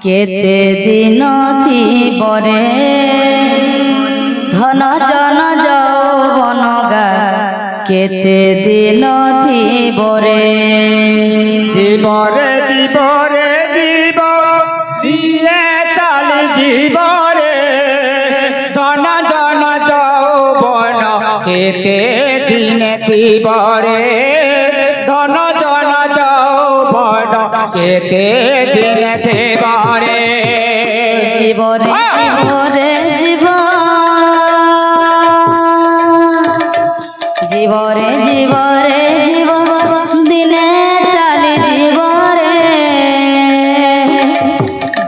কেতে দিন থিবরে ধন জন যৌবন গা কেতে দিন থিবরে জীবরে জীবরে জীব দিয়ে চালি জীবরে ধন জন যৌবন কেতে দিনে থিবরে ধন জন যৌবন কেতে দিনে থিবরে জীবরে জীবরে জীবরে জীবরে জীব দিনে চালি জীবরে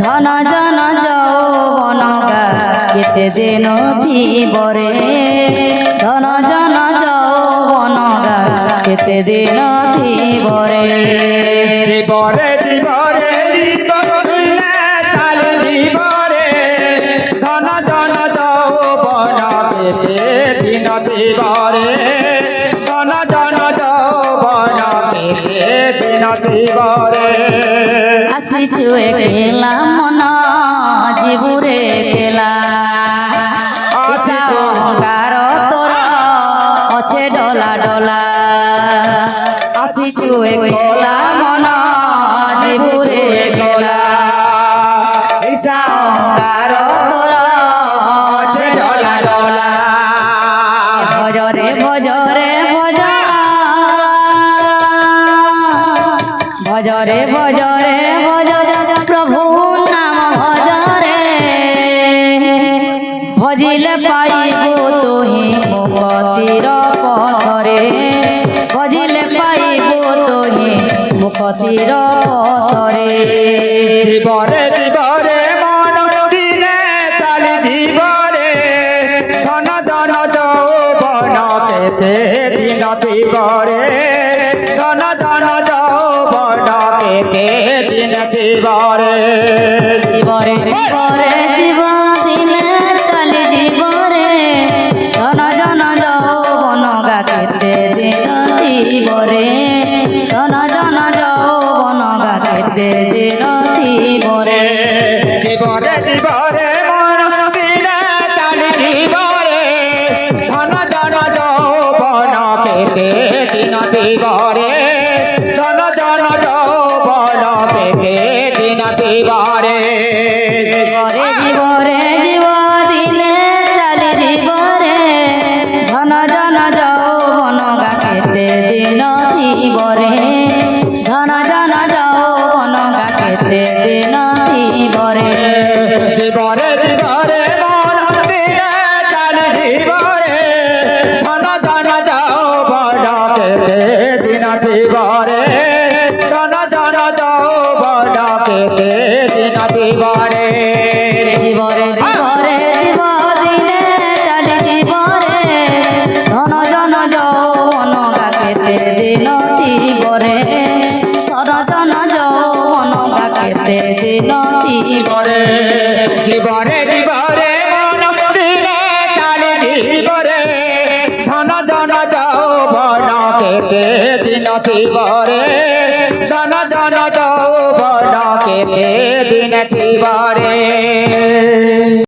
ধন জন যৌবন গা কেতে দিন থিবরে ধন জন যৌবন গা কেতে দিন থিবরে জীবরে জীবরে জীব দিনে চালি জীবরে ধন জন যৌবন কেতে দিন থিবরে ধন জন যৌবন কেতে দিন থিবরে আসিছু একলা মন জীবুরে কেলা আসিছু অহংকার তোর অছে ডলা ডলা আসিছু একলা মন জীবুরে কেলা ঈশা অহংকার তোর অছে ডলা ডলা ভজরে ভজরে ভজরে ভজরে ভজ প্রভু নাম ভজরে ভজিলে পাইব তোহি মুক্তির পথরে ভজিলে পাইব তোহি মুক্তির পথরে জীবরে জীবরে মন দিনে চালি জীবরে ধন জন যৌবন কেতে দিন থিবরে ধন জন যৌবন কেতে দিন থিবরে জীবরে জীবরে জীব দিলে চালি জীবরে ধন জন যৌবন গা কেতে দিন থিবরে ধন জন যৌবন গা কেতে দিন থিবরে জীবরে জীবরে মন দিনে চালি জীবরে ধন জন যৌবন কেতে দিন থিবরে ধন জন যৌবন কেতে দিন থিবরে জীবরে জীবরে জীব দিলে চালি জীবরে ধন জন যৌবন গা কেতে দিন থিবরে ধন জন যৌবন গা কেতে দিন থিবরে জীবরে জীবরে মন দিনে চালি জীবরে ধন জন যৌবন কেতে দিন থিবরে ধন জন যৌবন কেতে দিন থিবরে জীবরে জীবরে জীব দিলে চালি জীবরে ধন জন যৌবন গা কেতে দিন থিবরে ধন জন যৌবন গা কেতে দিন থিবরে জীবরে জীবরে মন দিনে চালি জীবরে ধন জন যৌবন কেতে দিন থিবরে ধন জন যৌবন কেতে দিন থিবরে।